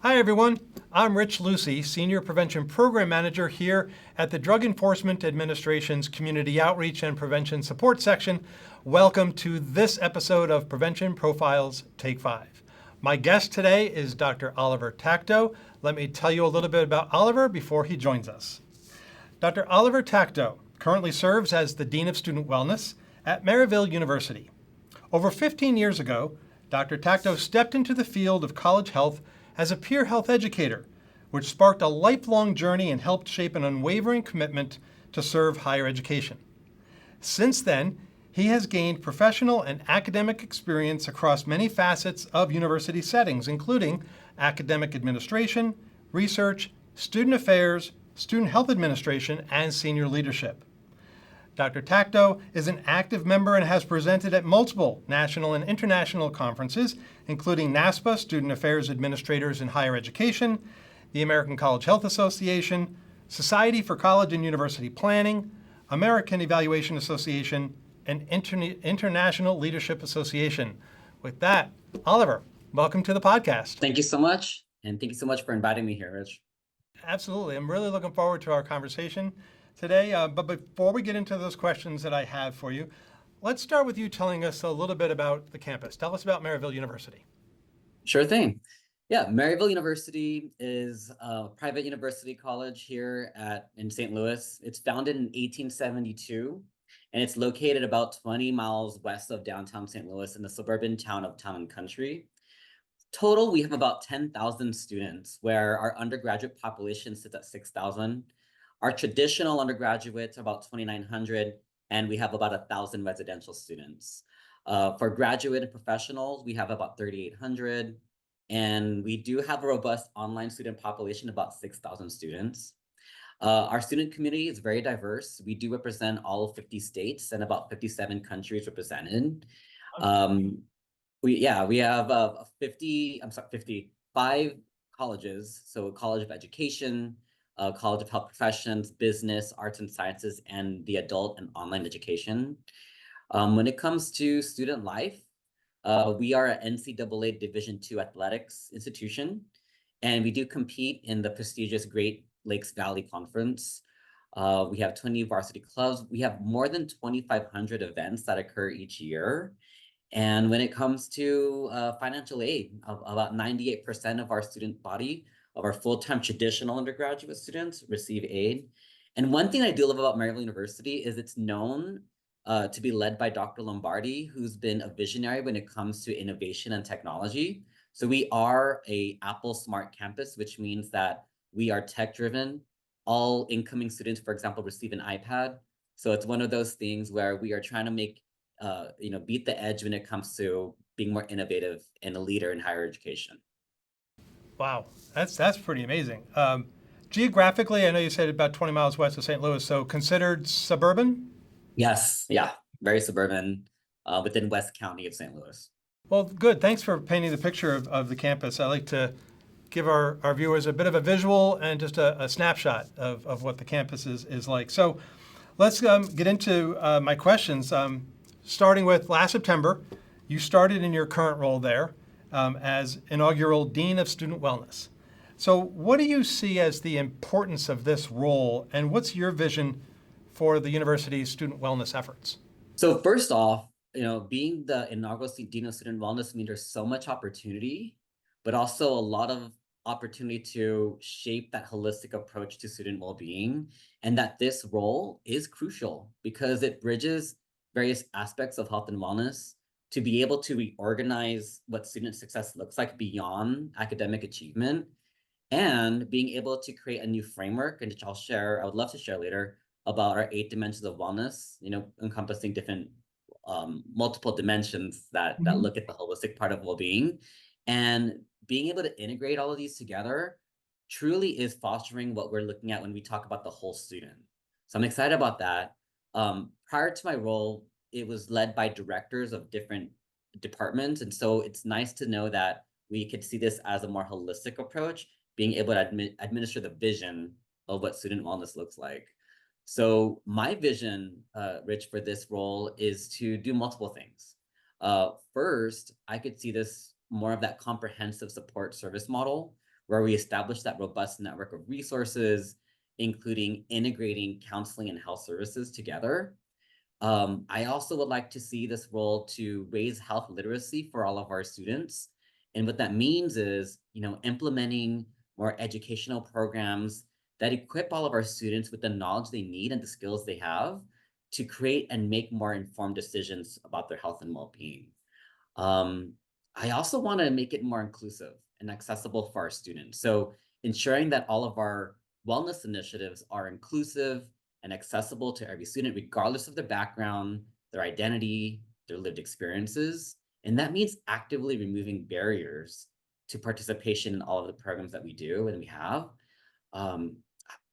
Hi, everyone. I'm Rich Lucy, Senior Prevention Program Manager here at the Drug Enforcement Administration's Community Outreach and Prevention Support Section. Welcome to this episode of Prevention Profiles Take 5. My guest today is Dr. Oliver Tacto. Let me tell you a little bit about Oliver before he joins us. Dr. Oliver Tacto currently serves as the Dean of Student Wellness at Maryville University. Over 15 years ago, Dr. Tacto stepped into the field of college health as a peer health educator, which sparked a lifelong journey and helped shape an unwavering commitment to serve higher education. Since then, he has gained professional and academic experience across many facets of university settings, including academic administration, research, student affairs, student health administration, and senior leadership. Dr. Tacto is an active member and has presented at multiple national and international conferences, including NASPA, Student Affairs Administrators in Higher Education, the American College Health Association, Society for College and University Planning, American Evaluation Association, and International Leadership Association. With that, Oliver, welcome to the podcast. Thank you so much. And thank you so much for inviting me here, Rich. Absolutely. I'm really looking forward to our conversation today. But before we get into those questions that I have for you, let's start with you telling us a little bit about the campus. Tell us about Maryville University. Sure thing. Yeah, Maryville University is a private university college here in St. Louis. It's founded in 1872, and it's located about 20 miles west of downtown St. Louis in the suburban town of Town and Country. Total, we have about 10,000 students, where our undergraduate population sits at 6,000. Our traditional undergraduates are about 2,900, and we have about 1,000 residential students. For graduate and professionals, we have about 3,800, and we do have a robust online student population, about 6,000 students. Our student community is very diverse. We do represent all of 50 states and about 57 countries represented. We have 55 colleges, so College of Education, College of Health Professions, Business, Arts and Sciences, and the adult and online education. When it comes to student life, we are an NCAA Division II athletics institution, and we do compete in the prestigious Great Lakes Valley Conference. We have 20 varsity clubs. We have more than 2,500 events that occur each year. And when it comes to financial aid, about 98% of our student body, of our full-time traditional undergraduate students, receive aid. And one thing I do love about Maryville University is it's known to be led by Dr. Lombardi, who's been a visionary when it comes to innovation and technology. So we are a Apple Smart campus, which means that we are tech-driven. All incoming students, for example, receive an iPad. So it's one of those things where we are trying to make beat the edge when it comes to being more innovative and a leader in higher education. Wow, that's pretty amazing. Geographically, I know you said about 20 miles west of St. Louis, so considered suburban? Yes, yeah, very suburban, within West County of St. Louis. Well, good. Thanks for painting the picture of the campus. I like to give our viewers a bit of a visual and just a snapshot of what the campus is like. So let's get into my questions. Starting with last September, you started in your current role there as inaugural Dean of Student Wellness. So what do you see as the importance of this role, and what's your vision for the university's student wellness efforts? So first off, being the inaugural Dean of Student Wellness means there's so much opportunity, but also a lot of opportunity to shape that holistic approach to student well-being, and that this role is crucial because it bridges various aspects of health and wellness to be able to reorganize what student success looks like beyond academic achievement, and being able to create a new framework, and which I would love to share later, about our 8 dimensions of wellness, encompassing different multiple dimensions that look at the holistic part of well-being. And being able to integrate all of these together truly is fostering what we're looking at when we talk about the whole student. So I'm excited about that. Prior to my role, it was led by directors of different departments. And so it's nice to know that we could see this as a more holistic approach, being able to administer the vision of what student wellness looks like. So my vision, Rich, for this role is to do multiple things. First, I could see this more of that comprehensive support service model where we establish that robust network of resources, including integrating counseling and health services together. I also would like to see this role to raise health literacy for all of our students. And what that means is, implementing more educational programs that equip all of our students with the knowledge they need and the skills they have to create and make more informed decisions about their health and well-being. Um, I also want to make it more inclusive and accessible for our students. So ensuring that all of our wellness initiatives are inclusive and accessible to every student, regardless of their background, their identity, their lived experiences. And that means actively removing barriers to participation in all of the programs that we do and we have. Um,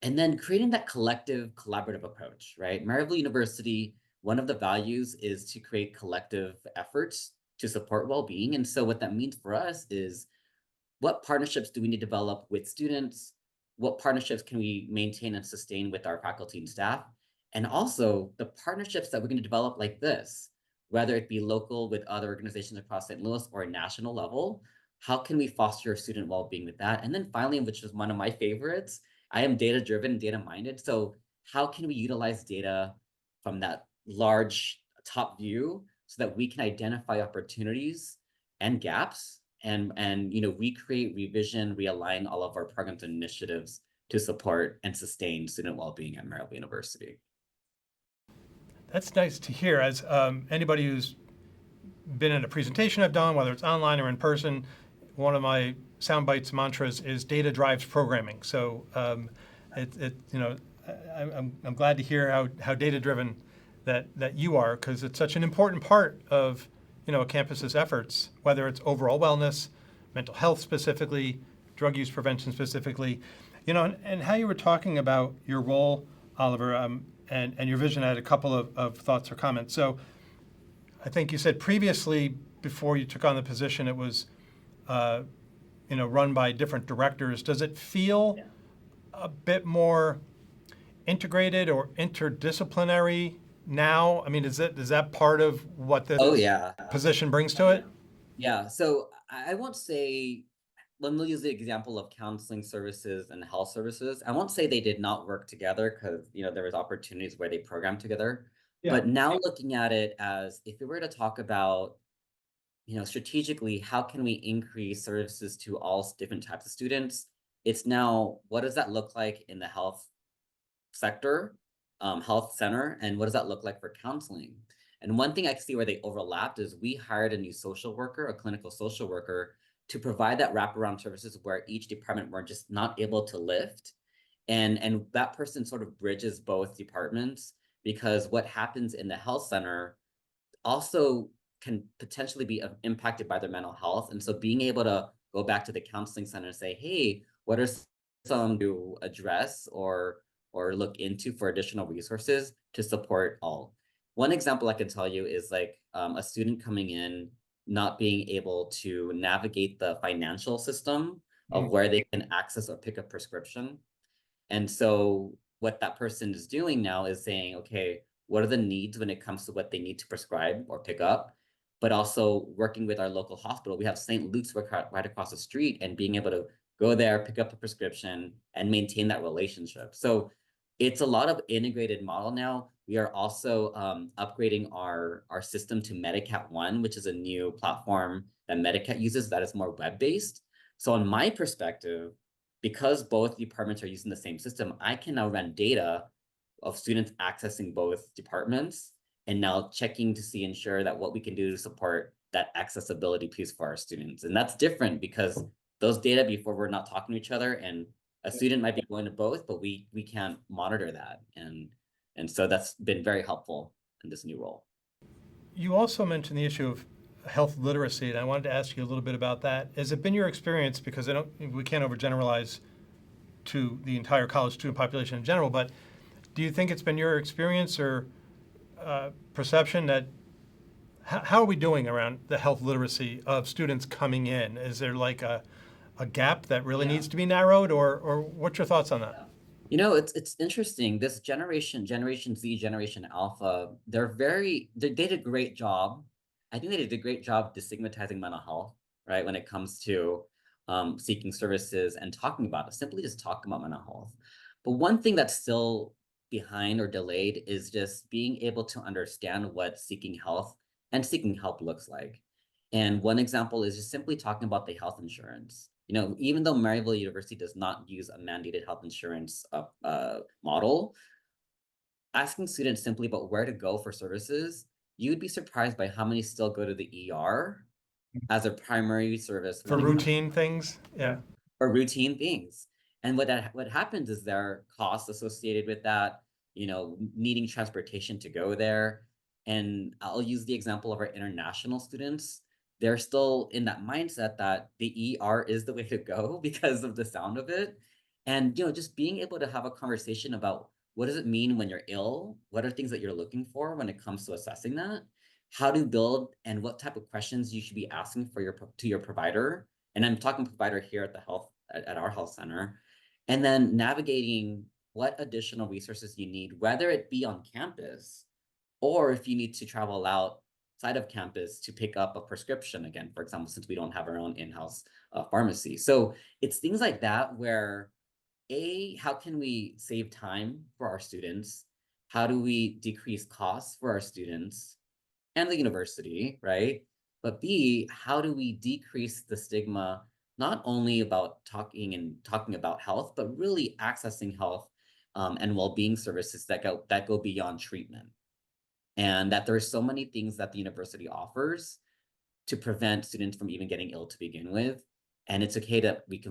and then creating that collective collaborative approach, right? Maryville University, one of the values is to create collective efforts to support well-being. And so what that means for us is, what partnerships do we need to develop with students? What partnerships can we maintain and sustain with our faculty and staff? And also the partnerships that we're going to develop like this, whether it be local with other organizations across St. Louis or a national level, how can we foster student well-being with that? And then finally, which is one of my favorites, I am data-driven and data-minded. So how can we utilize data from that large top view so that we can identify opportunities and gaps and recreate, revision, realign all of our programs and initiatives to support and sustain student well-being at Maryville University. That's nice to hear. As anybody who's been in a presentation I've done, whether it's online or in person, one of my sound bites mantras is data drives programming. So I'm glad to hear how data driven that you are, because it's such an important part of a campus's efforts, whether it's overall wellness, mental health specifically, drug use prevention specifically, and how you were talking about your role, Oliver, and your vision. I had a couple of thoughts or comments. So I think you said previously, before you took on the position, it was run by different directors. Does it feel a bit more integrated or interdisciplinary now? I mean, is that part of what this position brings to it? Yeah. So I won't say, when we'll use the example of counseling services and health services, I won't say they did not work together, because there was opportunities where they programmed together. Yeah. But now looking at it as, if we were to talk about, strategically, how can we increase services to all different types of students? It's now, what does that look like in the health sector, health center, and what does that look like for counseling? And one thing I see where they overlapped is, we hired a new social worker, a clinical social worker, to provide that wraparound services where each department were just not able to lift. And that person sort of bridges both departments, because what happens in the health center also can potentially be impacted by their mental health. And so being able to go back to the counseling center and say, hey, what are some to address or look into for additional resources to support all? One example I can tell you is like a student coming in, not being able to navigate the financial system of where they can access or pick a prescription. And so what that person is doing now is saying, okay, what are the needs when it comes to what they need to prescribe or pick up? But also working with our local hospital. We have St. Luke's right across the street, and being able to go there, pick up the prescription, and maintain that relationship. So it's a lot of integrated model now. We are also upgrading our system to Medicat One, which is a new platform that Medicat uses that is more web-based. So in my perspective, because both departments are using the same system, I can now run data of students accessing both departments, and now checking to ensure that what we can do to support that accessibility piece for our students. And that's different, because those data before were not talking to each other, and a student might be going to both, but we can't monitor that. And so that's been very helpful in this new role. You also mentioned the issue of health literacy, and I wanted to ask you a little bit about that. Has it been your experience, because we can't overgeneralize to the entire college student population in general, but do you think it's been your experience or perception that, how are we doing around the health literacy of students coming in? Is there like a gap that really needs to be narrowed, or what's your thoughts on that? It's interesting. This Generation Z, Generation Alpha, they did a great job. I think they did a great job destigmatizing mental health, right? When it comes to seeking services and talking about it, simply just talking about mental health. But one thing that's still behind or delayed is just being able to understand what seeking health and seeking help looks like. And one example is just simply talking about the health insurance. Even though Maryville University does not use a mandated health insurance model, asking students simply about where to go for services, you'd be surprised by how many still go to the ER as a primary service For routine things, yeah. for routine things. And what happens is there are costs associated with that, needing transportation to go there. And I'll use the example of our international students. They're still in that mindset that the ER is the way to go because of the sound of it. And just being able to have a conversation about what does it mean when you're ill? What are things that you're looking for when it comes to assessing that? How to build and what type of questions you should be asking to your provider. And I'm talking provider here at our health center, and then navigating what additional resources you need, whether it be on campus or if you need to travel outside of campus to pick up a prescription again, for example, since we don't have our own in-house pharmacy. So it's things like that where how can we save time for our students? How do we decrease costs for our students and the university, right? But B, how do we decrease the stigma, not only about talking about health, but really accessing health and well-being services that go beyond treatment, and that there are so many things that the university offers to prevent students from even getting ill to begin with, and it's okay that we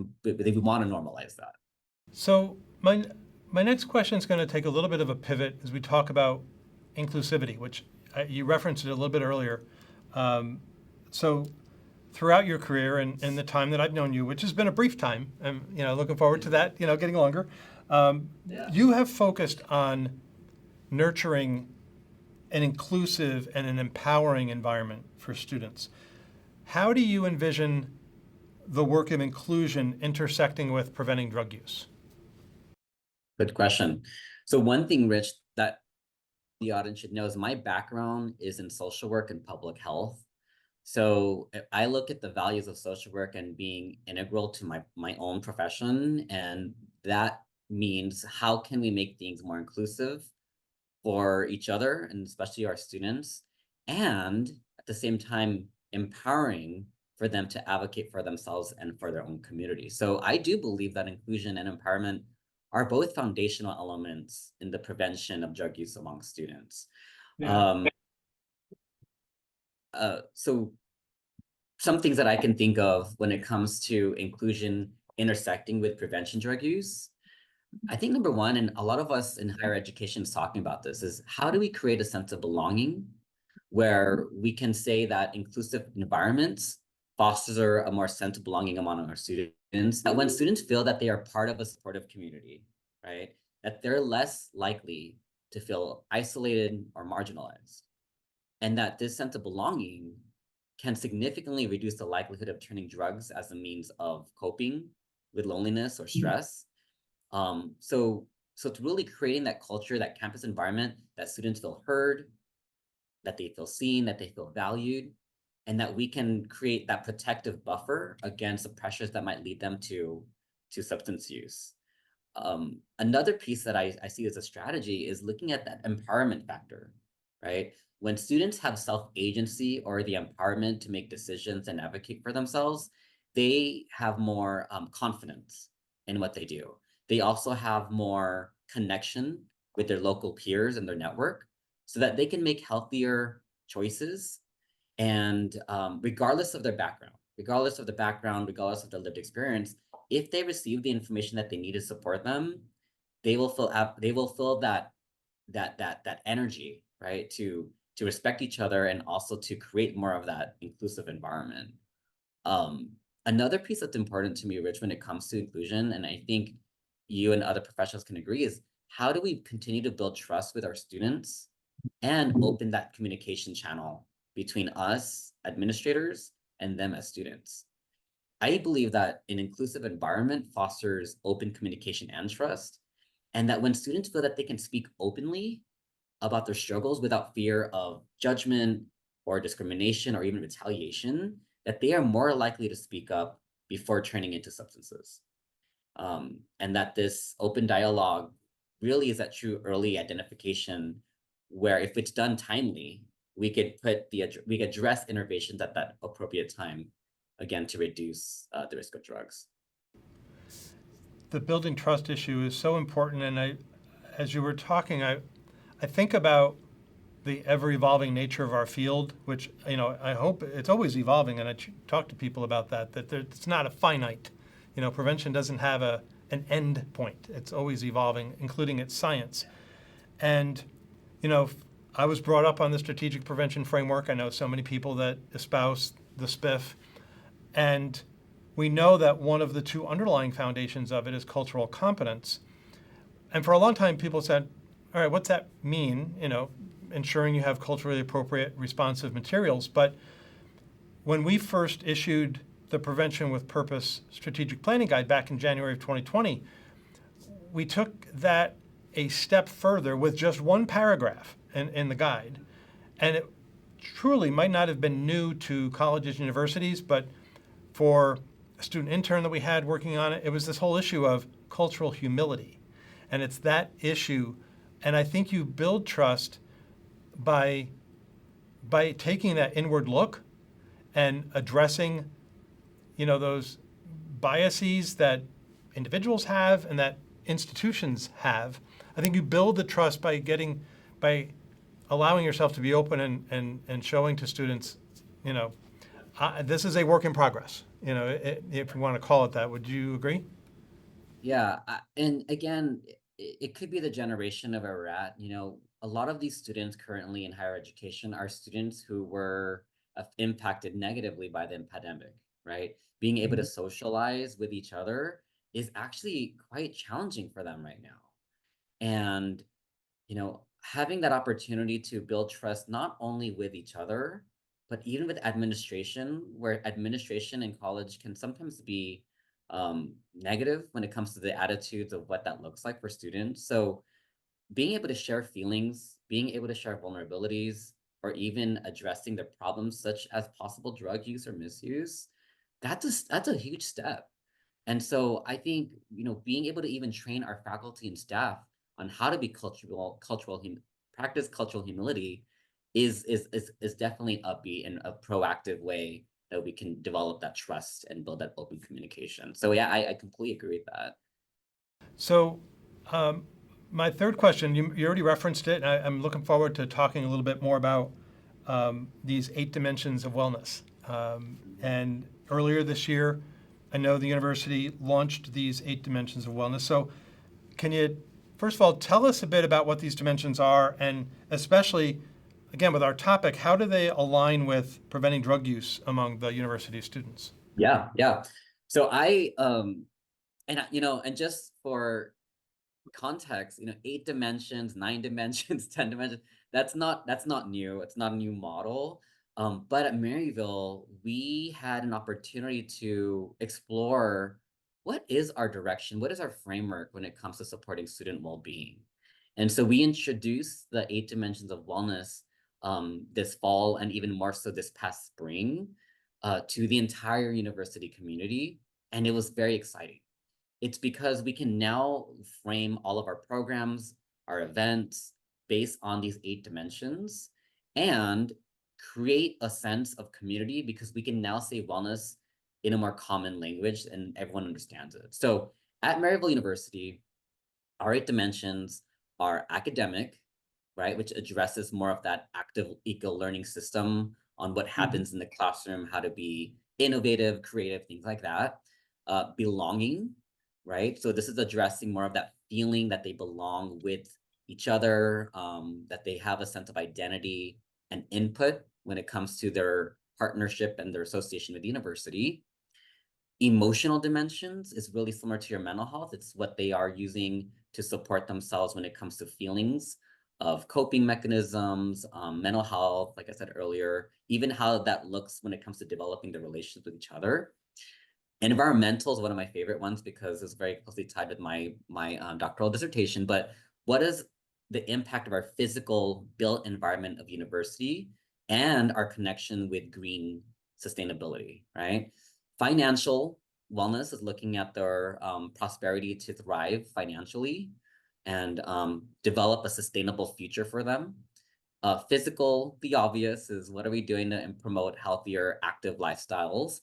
want to normalize that. So my next question is going to take a little bit of a pivot as we talk about inclusivity, which you referenced it a little bit earlier. So throughout your career and the time that I've known you, which has been a brief time, I'm looking forward to that, getting longer. You have focused on nurturing an inclusive and an empowering environment for students. How do you envision the work of inclusion intersecting with preventing drug use? Good question. So one thing, Rich, that the audience should know is my background is in social work and public health. So I look at the values of social work and being integral to my own profession. And that means how can we make things more inclusive for each other and especially our students, and at the same time empowering for them to advocate for themselves and for their own community. So I do believe that inclusion and empowerment are both foundational elements in the prevention of drug use among students. Yeah. So some things that I can think of when it comes to inclusion intersecting with prevention drug use, I think number one, and a lot of us in higher education is talking about this, is how do we create a sense of belonging where we can say that inclusive environments foster a more sense of belonging among our students, that when students feel that they are part of a supportive community, right, that they're less likely to feel isolated or marginalized, and that this sense of belonging can significantly reduce the likelihood of turning drugs as a means of coping with loneliness or stress. So it's really creating that culture, that campus environment, that students feel heard, that they feel seen, that they feel valued, and that we can create that protective buffer against the pressures that might lead them to substance use. Another piece that I see as a strategy is looking at that empowerment factor, right? When students have self-agency or the empowerment to make decisions and advocate for themselves, they have more confidence in what they do. They also have more connection with their local peers and their network so that they can make healthier choices. And regardless of their background, regardless of their lived experience, if they receive the information that they need to support them, they will feel that energy, right, to respect each other and also to create more of that inclusive environment. Another piece that's important to me, Rich, when it comes to inclusion, and I think you and other professionals can agree, is how do we continue to build trust with our students and open that communication channel between us administrators and them as students? I believe that an inclusive environment fosters open communication and trust, and that when students feel that they can speak openly about their struggles without fear of judgment or discrimination or even retaliation, that they are more likely to speak up before turning into substances. And that this open dialogue really is that true early identification where if it's done timely, we could we could address innovations at that appropriate time, again, to reduce the risk of drugs. The building trust issue is so important, and as you were talking, I think about the ever-evolving nature of our field, which, I hope it's always evolving, and I talk to people about that it's not a finite. Prevention doesn't have an end point. It's always evolving, including its science. And, I was brought up on the strategic prevention framework. I know so many people that espouse the SPIF. And we know that one of the two underlying foundations of it is cultural competence. And for a long time, people said, all right, what's that mean? Ensuring you have culturally appropriate responsive materials. But when we first issued the Prevention with Purpose Strategic Planning Guide back in January of 2020, we took that a step further with just one paragraph in the guide. And it truly might not have been new to colleges and universities, but for a student intern that we had working on it, it was this whole issue of cultural humility. And it's that issue. And I think you build trust by taking that inward look and addressing, those biases that individuals have and that institutions have. I think you build the trust by allowing yourself to be open and showing to students, this is a work in progress, if you want to call it that. Would you agree? Yeah, and again, it could be the generation of where we're at. A lot of these students currently in higher education are students who were impacted negatively by the pandemic, right? Being able to socialize with each other is actually quite challenging for them right now. And, having that opportunity to build trust not only with each other, but even with administration, where administration in college can sometimes be negative when it comes to the attitudes of what that looks like for students. So being able to share feelings, being able to share vulnerabilities, or even addressing the problems such as possible drug use or misuse, that's a huge step. And so I think, being able to even train our faculty and staff on how to be practice cultural humility is definitely upbeat and a proactive way that we can develop that trust and build that open communication. So yeah, I completely agree with that. So, my third question, you already referenced it. I'm looking forward to talking a little bit more about these 8 dimensions of wellness. And earlier this year, I know the university launched these 8 dimensions of wellness. So can you, first of all, tell us a bit about what these dimensions are, and especially, again, with our topic, how do they align with preventing drug use among the university students? Yeah. So and just for context, 8 dimensions, 9 dimensions, 10 dimensions, that's not new. It's not a new model. But at Maryville, we had an opportunity to explore what is our direction, what is our framework when it comes to supporting student well-being. And so we introduced the 8 dimensions of wellness this fall, and even more so this past spring, to the entire university community. And it was very exciting. It's because we can now frame all of our programs, our events, based on these 8 dimensions, and create a sense of community, because we can now say wellness in a more common language and everyone understands it. So at Maryville University, our 8 dimensions are academic, right, which addresses more of that active eco-learning system on what happens in the classroom, how to be innovative, creative, things like that. Belonging, right? So this is addressing more of that feeling that they belong with each other, that they have a sense of identity and input when it comes to their partnership and their association with the university. Emotional dimensions is really similar to your mental health. It's what they are using to support themselves when it comes to feelings of coping mechanisms, mental health, like I said earlier, even how that looks when it comes to developing the relationships with each other. Environmental is one of my favorite ones because it's very closely tied with my doctoral dissertation. But what is the impact of our physical built environment of university and our connection with green sustainability, right? Financial, wellness is looking at their prosperity to thrive financially and develop a sustainable future for them. Physical, the obvious, is what are we doing to promote healthier, active lifestyles?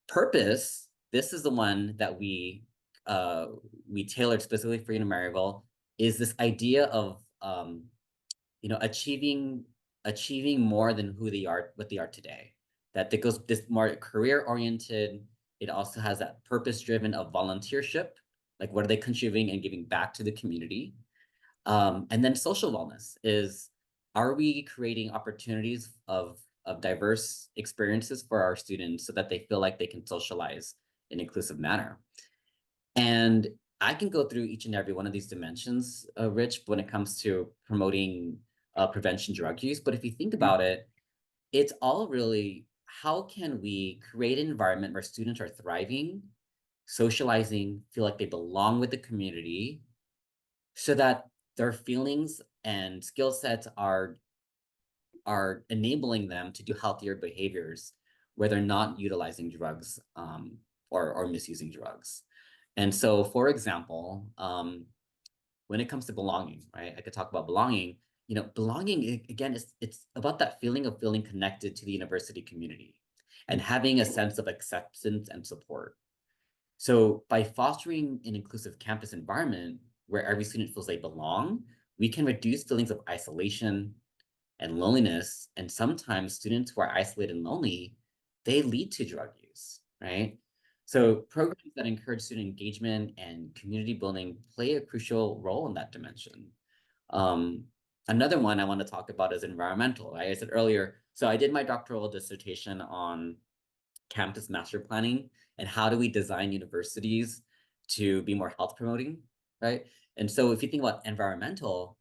Purpose, this is the one that we tailored specifically for Maryville, is this idea of achieving more than who they are, what they are today. That it goes this more career oriented. It also has that purpose driven of volunteership, like what are they contributing and giving back to the community. And then social wellness is, are we creating opportunities of diverse experiences for our students so that they feel like they can socialize in an inclusive manner? And I can go through each and every one of these dimensions, Rich, when it comes to promoting prevention drug use. But if you think about it, it's all really, how can we create an environment where students are thriving, socializing, feel like they belong with the community, so that their feelings and skill sets are enabling them to do healthier behaviors where they're not utilizing drugs or misusing drugs. And so, for example, when it comes to belonging, right? I could talk about belonging. Belonging, again, it's about that feeling of feeling connected to the university community and having a sense of acceptance and support. So by fostering an inclusive campus environment where every student feels they belong, we can reduce feelings of isolation and loneliness. And sometimes students who are isolated and lonely, they lead to drug use, right? So programs that encourage student engagement and community building play a crucial role in that dimension. Another one I want to talk about is environmental. Right? I said earlier, so I did my doctoral dissertation on campus master planning and how do we design universities to be more health promoting, right? And so if you think about environmental,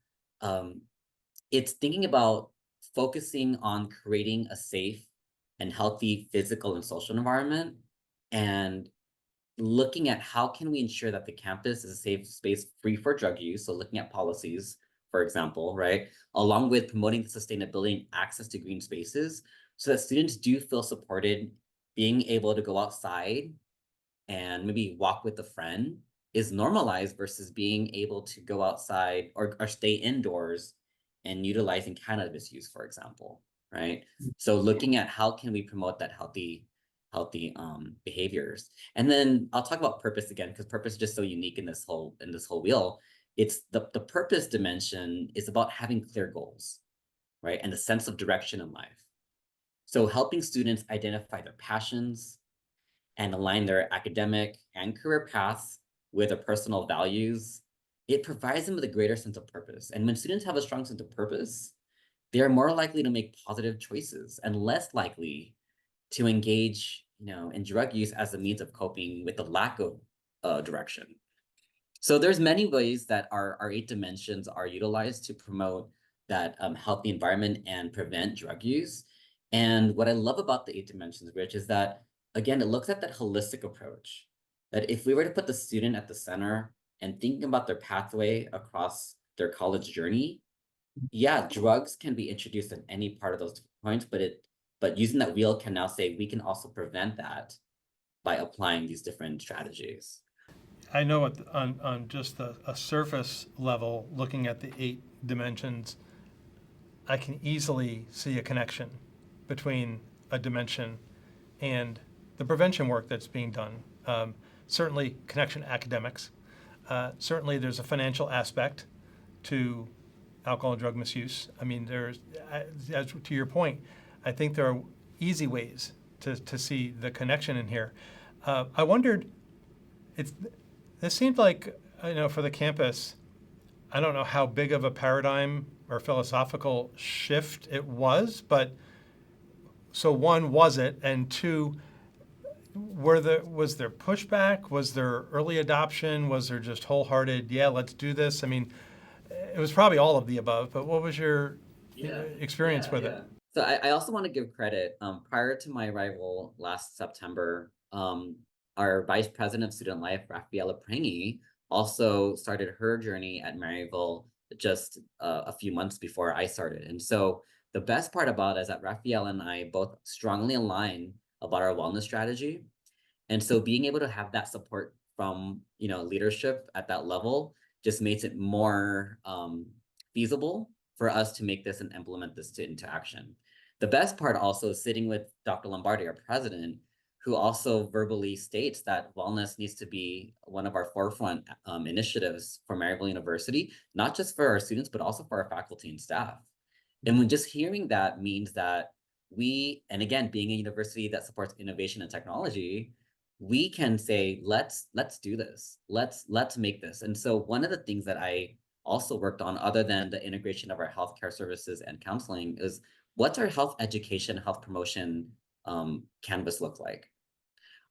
it's thinking about focusing on creating a safe and healthy physical and social environment, and looking at how can we ensure that the campus is a safe space free for drug use. So looking at policies, for example, right? Along with promoting the sustainability and access to green spaces so that students do feel supported. Being able to go outside and maybe walk with a friend is normalized versus being able to go outside or stay indoors and utilizing cannabis use, for example, right? So looking at how can we promote that healthy behaviors. And then I'll talk about purpose again, because purpose is just so unique in this whole wheel. It's the purpose dimension is about having clear goals, right? And a sense of direction in life. So helping students identify their passions and align their academic and career paths with their personal values, it provides them with a greater sense of purpose. And when students have a strong sense of purpose, they are more likely to make positive choices and less likely to engage, in drug use as a means of coping with the lack of direction. So there's many ways that our 8 dimensions are utilized to promote that healthy environment and prevent drug use. And what I love about the 8 dimensions, Rich, is that, again, it looks at that holistic approach, that if we were to put the student at the center and thinking about their pathway across their college journey, yeah, drugs can be introduced at any part of those points, but using that wheel can now say we can also prevent that by applying these different strategies. I know on just a surface level, looking at the 8 dimensions, I can easily see a connection between a dimension and the prevention work that's being done. Certainly, connection academics. Certainly, there's a financial aspect to alcohol and drug misuse. I mean, as to your point, I think there are easy ways to see the connection in here. I wondered, this seemed like, for the campus, I don't know how big of a paradigm or philosophical shift it was, but so one, was it? And two, was there pushback? Was there early adoption? Was there just wholehearted, yeah, let's do this? I mean, it was probably all of the above, but what was your experience with it? So I also want to give credit. Prior to my arrival last September, our Vice President of Student Life, Rafaela Prangi, also started her journey at Maryville just a few months before I started. And so the best part about it is that Rafaela and I both strongly align about our wellness strategy. And so being able to have that support from, leadership at that level just makes it more feasible for us to make this and implement this into action. The best part also is sitting with Dr. Lombardi, our president, who also verbally states that wellness needs to be one of our forefront initiatives for Maryville University, not just for our students, but also for our faculty and staff. And when just hearing that means that and again, being a university that supports innovation and technology, we can say, let's do this. Let's make this. And so one of the things that I also worked on, other than the integration of our healthcare services and counseling, is what's our health education, health promotion canvas look like?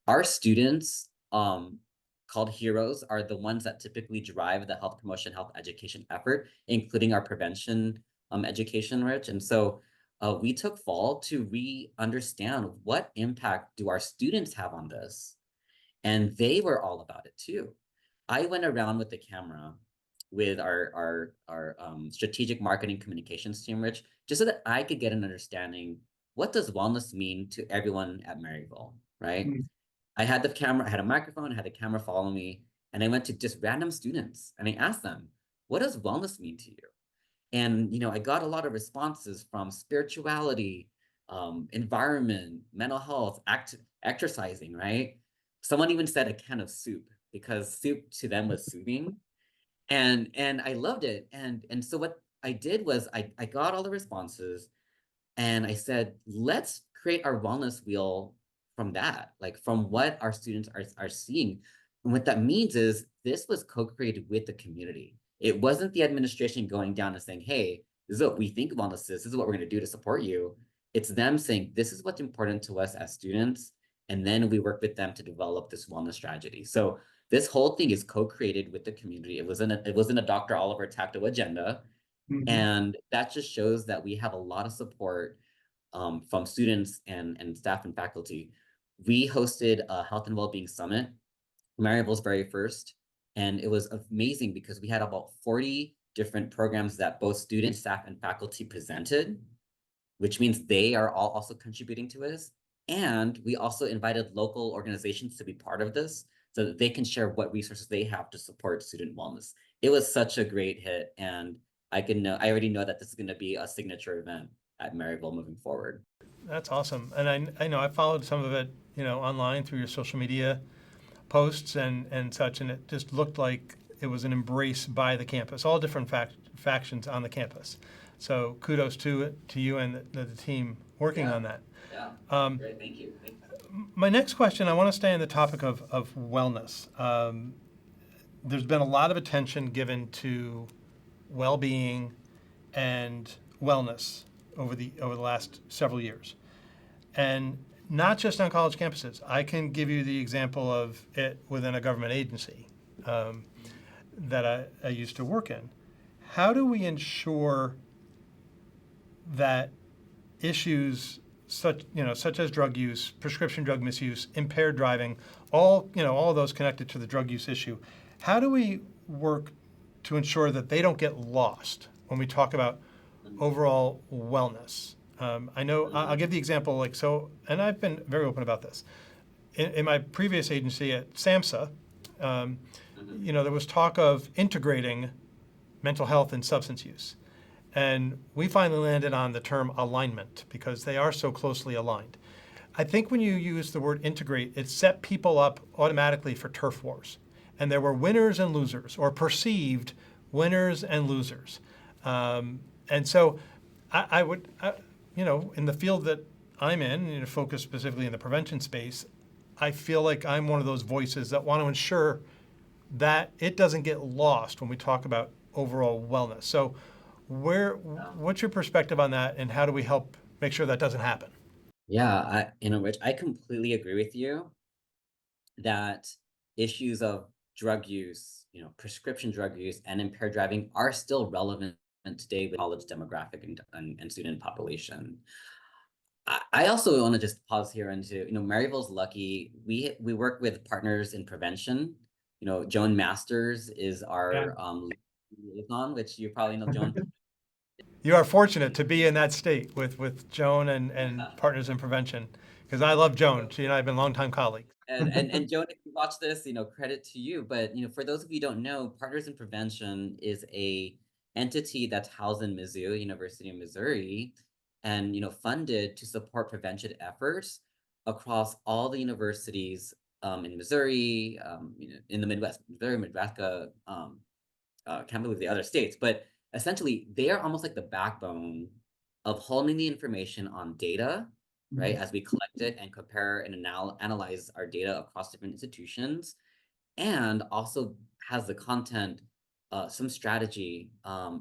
Our students, called heroes, are the ones that typically drive the health promotion, health education effort, including our prevention education, Rich. And so we took fall to understand what impact do our students have on this, and they were all about it too. I went around with the camera with our strategic marketing communications team, Rich, just so that I could get an understanding, what does wellness mean to everyone at Maryville, right? Mm. I had the camera, I had a microphone, I had the camera follow me, and I went to just random students and I asked them, what does wellness mean to you? And I got a lot of responses from spirituality, environment, mental health, exercising, right? Someone even said a can of soup, because soup to them was soothing. And I loved it. And so what I did was I got all the responses, and I said, let's create our wellness wheel from that, like from what our students are seeing. And what that means is this was co-created with the community. It wasn't the administration going down and saying, hey, this is what we think wellness is. This is what we're going to do to support you. It's them saying, this is what's important to us as students. And then we work with them to develop this wellness strategy. So this whole thing is co-created with the community. It wasn't a Dr. Oliver Tacto agenda. Mhm. And that just shows that we have a lot of support from students and staff and faculty. We hosted a health and wellbeing summit, Maryville's very first, and it was amazing because we had about 40 different programs that both students, staff, and faculty presented, which means they are all also contributing to this. And we also invited local organizations to be part of this so that they can share what resources they have to support student wellness. It was such a great hit, and I already know that this is going to be a signature event at Maryville moving forward. That's awesome. And I know I followed some of it, online through your social media posts and such, and it just looked like it was an embrace by the campus, all different factions on the campus. So kudos to you and the team working Yeah, on that. yeah, Um, great, thank you. Thank you. my next question, I want to stay on the topic of wellness. There's been a lot of attention given to well-being and wellness over the last several years, and not just on college campuses. I can give you the example of it within a government agency that I used to work in. How do we ensure that issues such as drug use, prescription drug misuse, impaired driving, all of those connected to the drug use issue, how do we work to ensure that they don't get lost when we talk about overall wellness? I know I'll give the example and I've been very open about this. In my previous agency at SAMHSA, there was talk of integrating mental health and substance use. And we finally landed on the term alignment because they are so closely aligned. I think when you use the word integrate, it set people up automatically for turf wars. And there were winners and losers, or perceived winners and losers. And so I would, in the field that I'm in, focused specifically in the prevention space, I feel like I'm one of those voices that want to ensure that it doesn't get lost when we talk about overall wellness. So what's your perspective on that, and how do we help make sure that doesn't happen? Yeah, Rich, I completely agree with you that issues of drug use, prescription drug use and impaired driving are still relevant today with college demographic and student population. I also want to just pause here into, Maryville's lucky. We work with partners in prevention. Joan Masters is Yeah. our liaison, which you probably know, Joan. You are fortunate to be in that state with Joan and Partners in Prevention. because I love Joan. She and I have been longtime colleagues. And Joan, if you watch this, credit to you. But for those of you who don't know, Partners in Prevention is a entity that's housed in Mizzou, University of Missouri, and funded to support prevention efforts across all the universities in Missouri, in the Midwest, Missouri, Nebraska, can't believe the other states, but essentially they are almost like the backbone of holding the information on data, right? As we collect it and compare and analyze our data across different institutions, and also has the content, some strategy,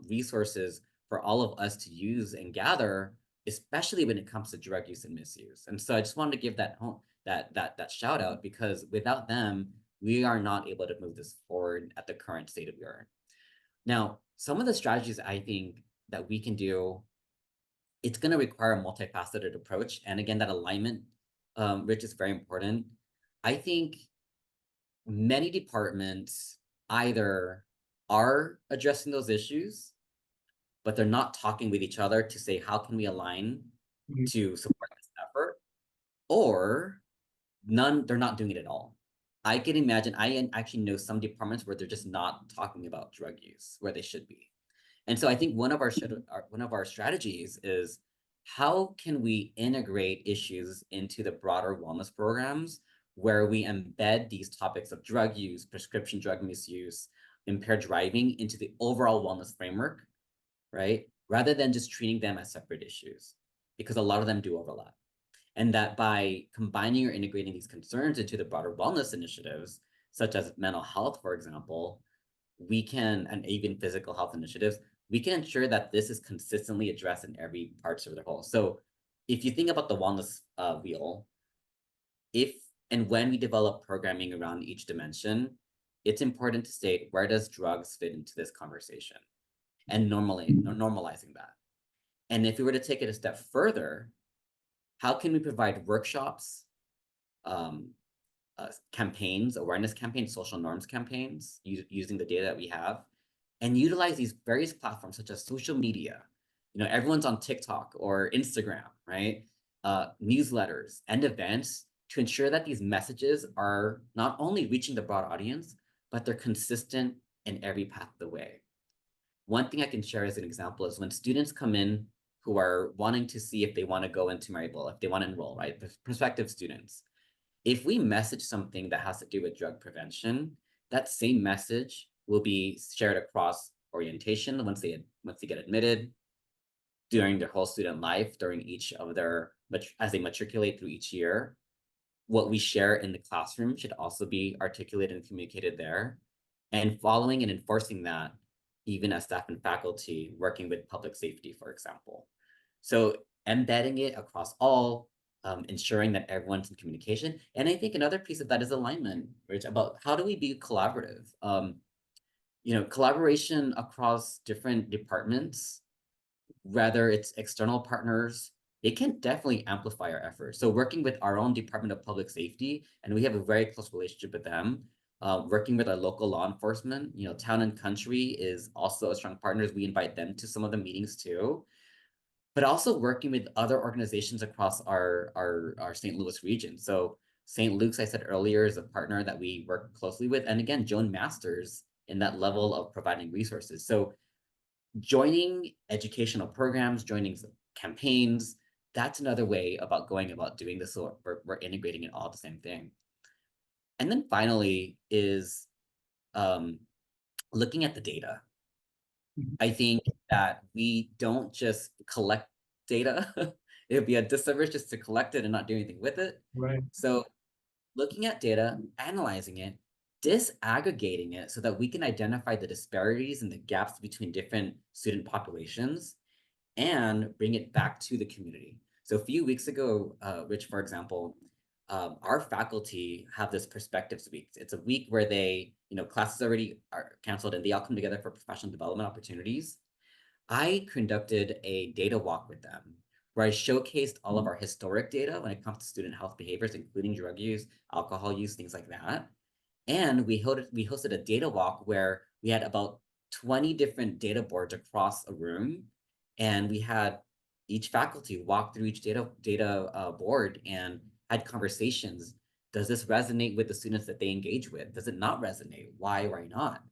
resources for all of us to use and gather, especially when it comes to drug use and misuse. And so I just wanted to give that shout out, because without them, we are not able to move this forward at the current state of the art. Now, some of the strategies I think that we can do, it's going to require a multifaceted approach. And again, that alignment, Rich, is very important. I think many departments either are addressing those issues, but they're not talking with each other to say, how can we align to support this effort? Or they're not doing it at all. I can imagine, I actually know some departments where they're just not talking about drug use where they should be. And so I think one of our strategies is, how can we integrate issues into the broader wellness programs where we embed these topics of drug use, prescription drug misuse, impaired driving into the overall wellness framework, right? Rather than just treating them as separate issues, because a lot of them do overlap. And that by combining or integrating these concerns into the broader wellness initiatives, such as mental health, for example, and even physical health initiatives, we can ensure that this is consistently addressed in every parts of the whole. So if you think about the wellness wheel, if and when we develop programming around each dimension, it's important to state, where does drugs fit into this conversation, and normalizing that. And if we were to take it a step further, how can we provide workshops, campaigns, awareness campaigns, social norms campaigns, using the data that we have, and utilize these various platforms such as social media. Everyone's on TikTok or Instagram, right? Newsletters and events, to ensure that these messages are not only reaching the broad audience, but they're consistent in every path of the way. One thing I can share as an example is when students come in who are wanting to see if they want to go into Maryville, if they want to enroll, right? Prospective students. If we message something that has to do with drug prevention, that same message will be shared across orientation once they get admitted, during their whole student life, during each of as they matriculate through each year. What we share in the classroom should also be articulated and communicated there, and following and enforcing that even as staff and faculty working with public safety, for example. So embedding it across all, ensuring that everyone's in communication. And I think another piece of that is alignment, Rich, about how do we be collaborative? Collaboration across different departments, whether it's external partners, it can definitely amplify our efforts. So working with our own Department of Public Safety, and we have a very close relationship with them, working with our local law enforcement, Town and Country is also a strong partner. We invite them to some of the meetings too, but also working with other organizations across our St. Louis region. So St. Luke's, I said earlier, is a partner that we work closely with. And again, Joan Masters in that level of providing resources. So joining educational programs, joining campaigns, that's another way about going about doing this. So we're integrating it all the same thing. And then finally is looking at the data. I think that we don't just collect data. It would be a disservice just to collect it and not do anything with it. Right. So looking at data, analyzing it, disaggregating it so that we can identify the disparities and the gaps between different student populations and bring it back to the community. So a few weeks ago, Rich, for example, our faculty have this perspectives week. It's a week where classes already are canceled and they all come together for professional development opportunities. I conducted a data walk with them where I showcased all of our historic data when it comes to student health behaviors, including drug use, alcohol use, things like that. And we hosted a data walk where we had about 20 different data boards across a room, and we had each faculty walk through each data board and had conversations. Does this resonate with the students that they engage with? Does it not resonate? Why not?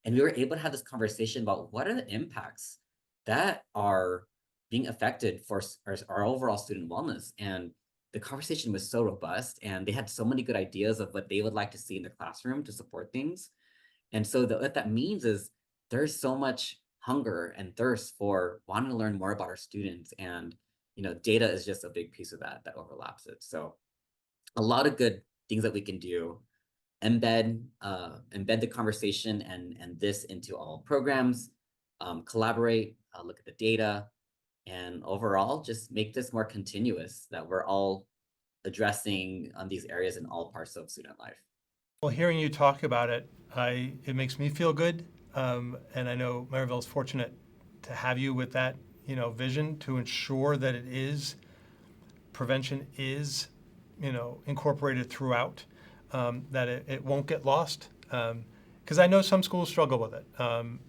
And we were able to have this conversation about what are the impacts that are being affected for our overall student wellness. And the conversation was so robust, and they had so many good ideas of what they would like to see in the classroom to support things. And so what that means is there's so much hunger and thirst for wanting to learn more about our students. And, data is just a big piece of that overlaps it. So a lot of good things that we can do, embed the conversation and this into all programs, collaborate, look at the data, and overall just make this more continuous, that we're all addressing on these areas in all parts of student life. Well, hearing you talk about it, it makes me feel good. And I know Maryville is fortunate to have you with that, vision to ensure that prevention is, incorporated throughout, that it won't get lost. Because I know some schools struggle with it,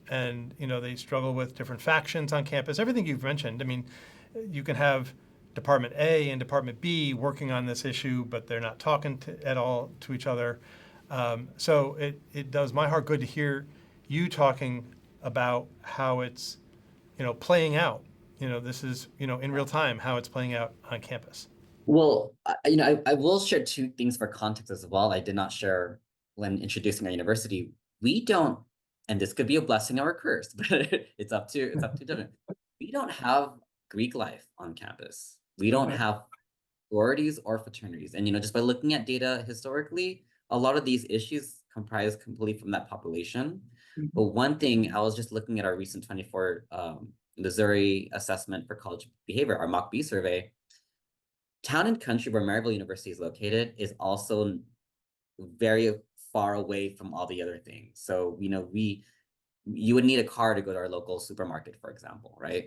and they struggle with different factions on campus. Everything you've mentioned. I mean, you can have Department A and Department B working on this issue, but they're not talking at all to each other. So it does my heart good to hear you talking about how it's playing out. This is in real time how it's playing out on campus. Well, I will share two things for context as well. I did not share when introducing our university. We don't, and this could be a blessing or a curse, but it's up to judgment. We don't have Greek life on campus. We don't have sororities or fraternities. And just by looking at data historically, a lot of these issues comprise completely from that population. But one thing, I was just looking at our recent 24 Missouri assessment for college behavior, our mock B survey. Town and country, where Maryville University is located, is also very far away from all the other things. So, you would need a car to go to our local supermarket, for example, right?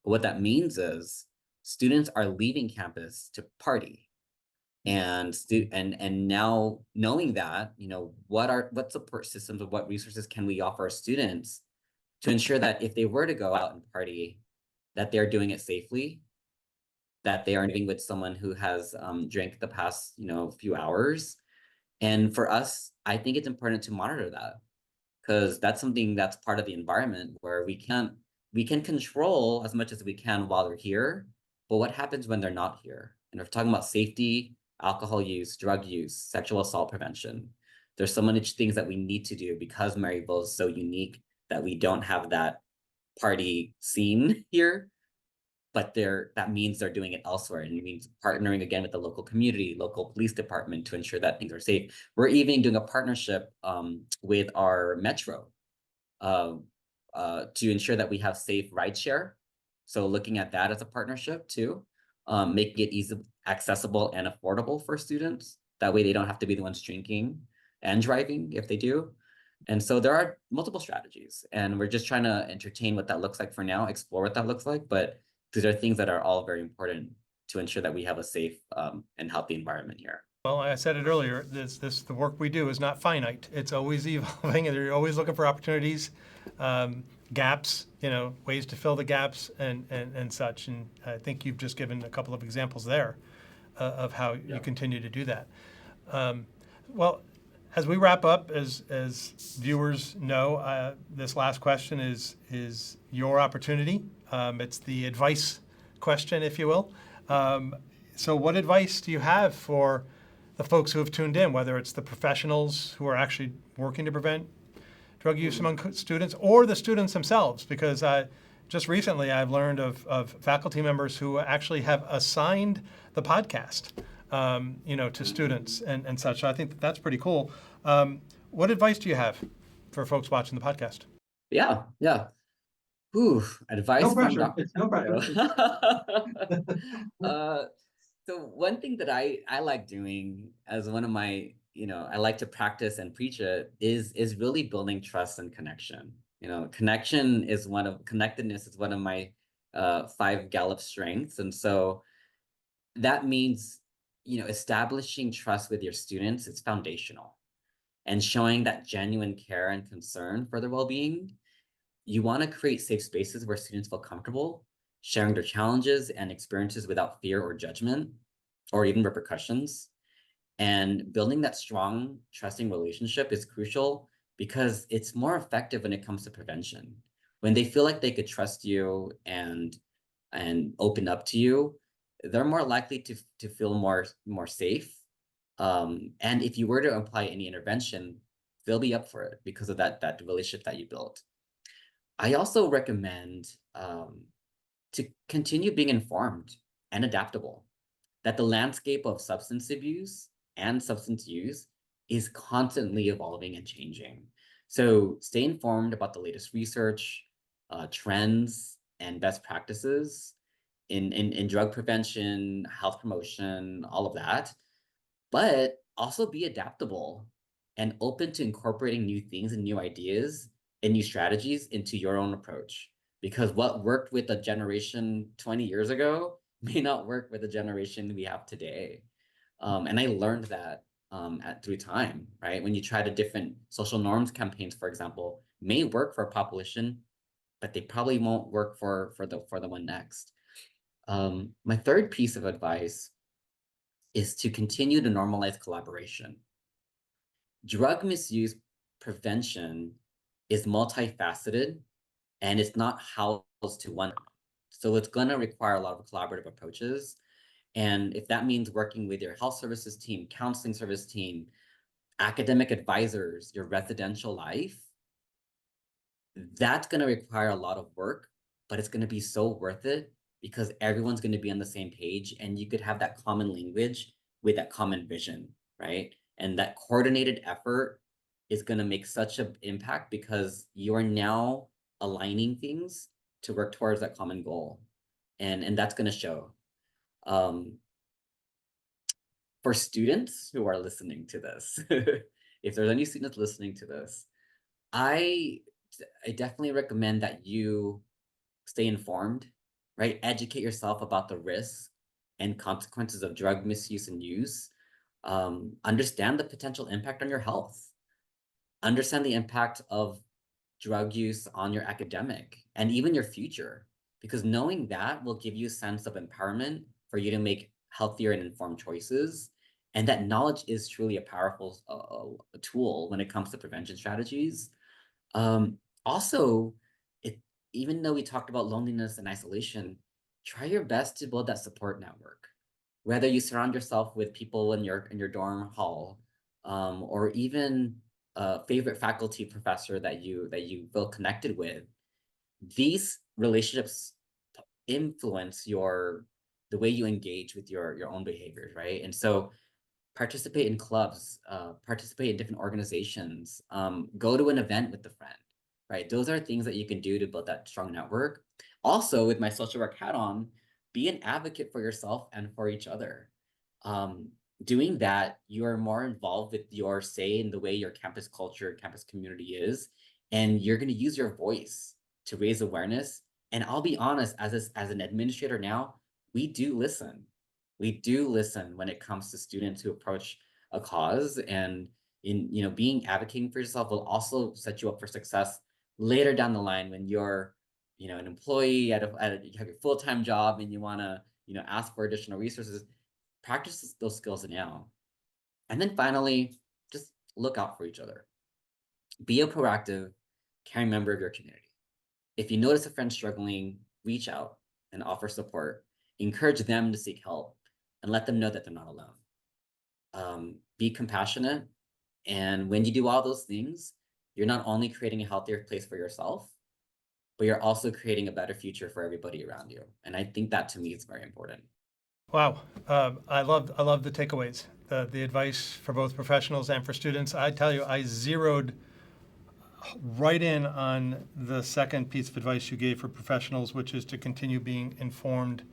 But what that means is students are leaving campus to party. And now knowing that, what support systems or what resources can we offer our students to ensure that if they were to go out and party, that they're doing it safely, that they are living with someone who has drank the past, few hours. And for us, I think it's important to monitor that, because that's something that's part of the environment where we can control as much as we can while they're here. But what happens when they're not here? And we're talking about safety, alcohol use, drug use, sexual assault prevention. There's so many things that we need to do because Maryville is so unique that we don't have that party scene here. But that means they're doing it elsewhere, and it means partnering again with the local community, local police department to ensure that things are safe. We're even doing a partnership with our metro to ensure that we have safe rideshare. So looking at that as a partnership too, making it easy, accessible, and affordable for students. That way they don't have to be the ones drinking and driving if they do. And so there are multiple strategies, and we're just trying to entertain what that looks like for now, explore what that looks like. But these are things that are all very important to ensure that we have a safe and healthy environment here. Well, I said it earlier, the work we do is not finite. It's always evolving, and you're always looking for opportunities, gaps, ways to fill the gaps and such. And I think you've just given a couple of examples there of how you continue to do that. Well, as we wrap up, as viewers know, this last question is your opportunity. It's the advice question, if you will. So what advice do you have for the folks who have tuned in, whether it's the professionals who are actually working to prevent drug use among students or the students themselves? Because just recently I've learned of faculty members who actually have assigned the podcast to students and such. So I think that's pretty cool. What advice do you have for folks watching the podcast? Yeah. Ooh, advice No from pressure. Dr. It's no pressure. So one thing that I like doing as one of my, I like to practice and preach it is really building trust and connection. Connectedness is one of my 5 Gallup strengths. And so that means, establishing trust with your students is foundational, and showing that genuine care and concern for their well-being. You want to create safe spaces where students feel comfortable sharing their challenges and experiences without fear or judgment. or even repercussions. And building that strong, trusting relationship is crucial because it's more effective when it comes to prevention. When they feel like they could trust you and open up to you, they're more likely to feel more safe. And if you were to apply any intervention, they'll be up for it because of that relationship that you built. I also recommend to continue being informed and adaptable, that the landscape of substance abuse and substance use is constantly evolving and changing. So stay informed about the latest research, trends, and best practices in drug prevention, health promotion, all of that. But also be adaptable and open to incorporating new things and new ideas and new strategies into your own approach. Because what worked with a generation 20 years ago may not work with the generation we have today. And I learned that through time, right? When you try the different social norms campaigns, for example, may work for a population, but they probably won't work for the one next. My third piece of advice is to continue to normalize collaboration. Drug misuse prevention is multifaceted and it's not housed to one. So it's going to require a lot of collaborative approaches. And if that means working with your health services team, counseling service team, academic advisors, your residential life, that's going to require a lot of work, but it's going to be so worth it because everyone's going to be on the same page and you could have that common language with that common vision, right? And that coordinated effort is going to make such an impact because you are now aligning things to work towards that common goal. And that's going to show. For students who are listening to this, if there's any students listening to this, I definitely recommend that you stay informed, right? Educate yourself about the risks and consequences of drug misuse and use. Understand the potential impact on your health. Understand the impact of drug use on your academic and even your future, because knowing that will give you a sense of empowerment for you to make healthier and informed choices. And that knowledge is truly a powerful tool when it comes to prevention strategies. Also, it, even though we talked about loneliness and isolation, try your best to build that support network. Whether you surround yourself with people in your dorm hall, or even a favorite faculty professor that you feel connected with, these relationships influence the way you engage with your own behaviors, right? And so participate in clubs, participate in different organizations, go to an event with a friend, right? Those are things that you can do to build that strong network. Also, with my social work hat on, be an advocate for yourself and for each other. Doing that, you are more involved with your say in the way your campus culture, campus community is, and you're going to use your voice to raise awareness. And I'll be honest, as an administrator now, we do listen. We do listen when it comes to students who approach a cause, and being advocating for yourself will also set you up for success later down the line when you're an employee you have your full-time job and you want to ask for additional resources. Practice those skills now. And then finally, just look out for each other. Be a proactive, caring member of your community. If you notice a friend struggling, reach out and offer support. Encourage them to seek help and let them know that they're not alone. Be compassionate. And when you do all those things, you're not only creating a healthier place for yourself, but you're also creating a better future for everybody around you. And I think that to me is very important. Wow, I love the takeaways, the advice for both professionals and for students. I tell you, I zeroed right in on the second piece of advice you gave for professionals, which is to continue being informed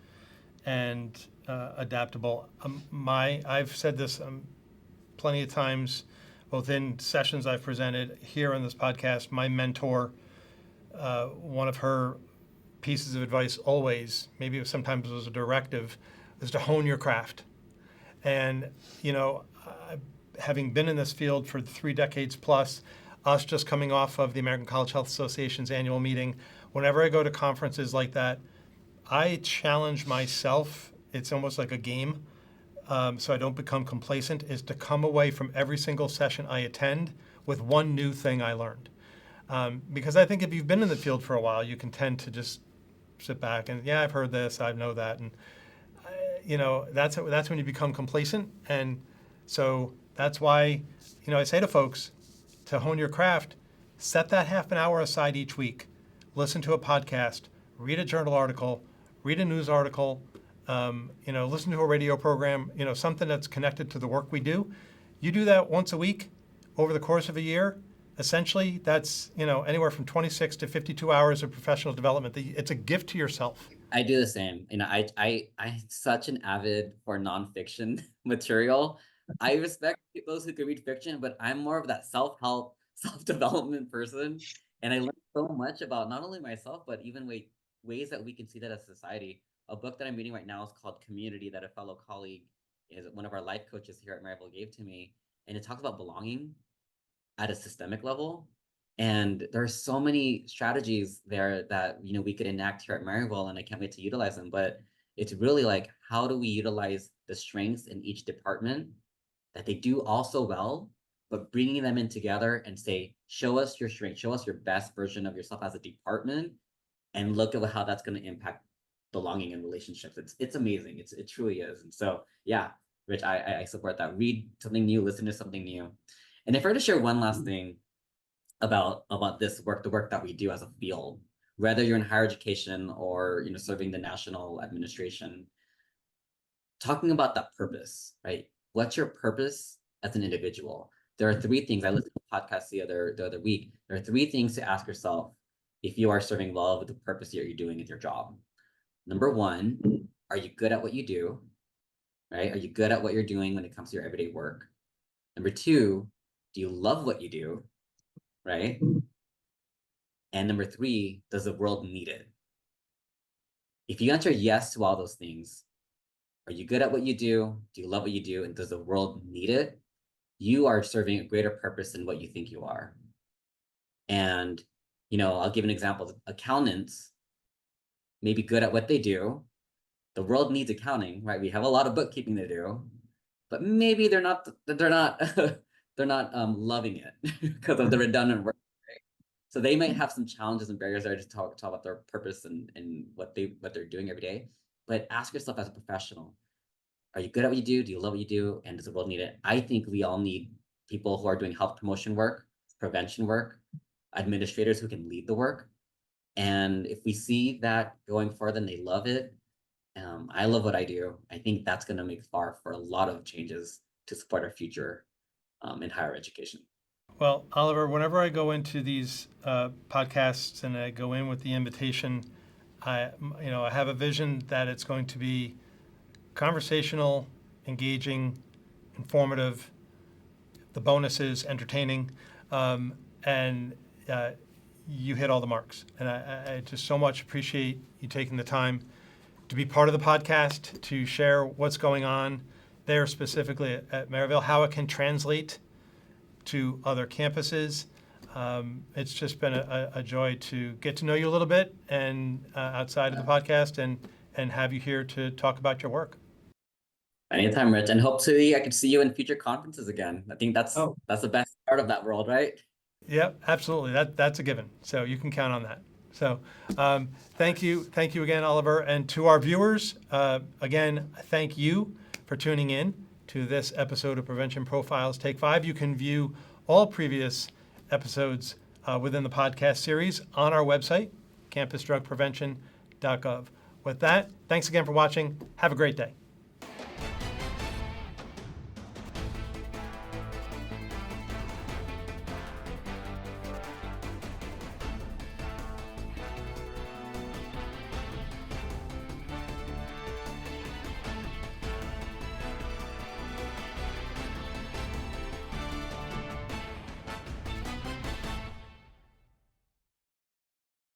and adaptable. I've said this plenty of times, both in sessions I've presented here on this podcast. My mentor, one of her pieces of advice always, maybe sometimes it was a directive, is to hone your craft. And, having been in this field for 3 decades plus, us just coming off of the American College Health Association's annual meeting, whenever I go to conferences like that, I challenge myself. It's almost like a game so I don't become complacent, is to come away from every single session I attend with one new thing I learned. Because I think if you've been in the field for a while, you can tend to just sit back and, yeah, I've heard this, I know that. And, that's when you become complacent. And so that's why, I say to folks, to hone your craft, set that half an hour aside each week. Listen to a podcast, read a journal article, read a news article, listen to a radio program, something that's connected to the work we do. You do that once a week over the course of a year. Essentially, that's anywhere from 26 to 52 hours of professional development. It's a gift to yourself. I do the same. I'm such an avid for nonfiction material. I respect those who can read fiction, but I'm more of that self-help, self-development person. And I learned so much about not only myself, but even ways that we can see that as society. A book that I'm reading right now is called Community, that a fellow colleague, is one of our life coaches here at Maryville, gave to me. And it talks about belonging at a systemic level. And there are so many strategies there that we could enact here at Maryville, and I can't wait to utilize them. But it's really like, how do we utilize the strengths in each department that they do also well, but bringing them in together and say, show us your strength, show us your best version of yourself as a department, and look at how that's going to impact belonging and relationships. It's amazing. It truly is. And so, yeah, Rich, I support that. Read something new, listen to something new. And if I were to share one last thing about this work, the work that we do as a field, whether you're in higher education or serving the national administration, talking about that purpose, right? What's your purpose as an individual? There are three things. I listened to a podcast the other week. There are three things to ask yourself if you are serving well with the purpose that you're doing in your job. Number one, are you good at what you do? Right? Are you good at what you're doing when it comes to your everyday work? Number two, do you love what you do? Right? And number three, does the world need it? If you answer yes to all those things, are you good at what you do? Do you love what you do? And does the world need it? You are serving a greater purpose than what you think you are. And, I'll give an example. Accountants may be good at what they do. The world needs accounting, right? We have a lot of bookkeeping to do, but maybe they're not loving it because of the redundant work. So they might have some challenges and barriers there to talk about their purpose and what they're doing every day. But ask yourself as a professional, are you good at what you do? Do you love what you do? And does the world need it? I think we all need people who are doing health promotion work, prevention work, administrators who can lead the work. And if we see that going further and they love it, I love what I do. I think that's going to make for a lot of changes to support our future in higher education. Well, Oliver, whenever I go into these podcasts and I go in with the invitation, I have a vision that it's going to be conversational, engaging, informative, the bonuses, entertaining, and you hit all the marks. And I just so much appreciate you taking the time to be part of the podcast, to share what's going on there specifically at Maryville, how it can translate to other campuses. It's just been a joy to get to know you a little bit and outside of the podcast and have you here to talk about your work. Anytime, Rich, and hopefully I can see you in future conferences again. I think that's the best part of that world, right? Yep, absolutely. That's a given. So you can count on that. So thank you again, Oliver, and to our viewers. Again, thank you for tuning in to this episode of Prevention Profiles Take 5. You can view all previous episodes within the podcast series on our website, campusdrugprevention.gov. With that, thanks again for watching. Have a great day.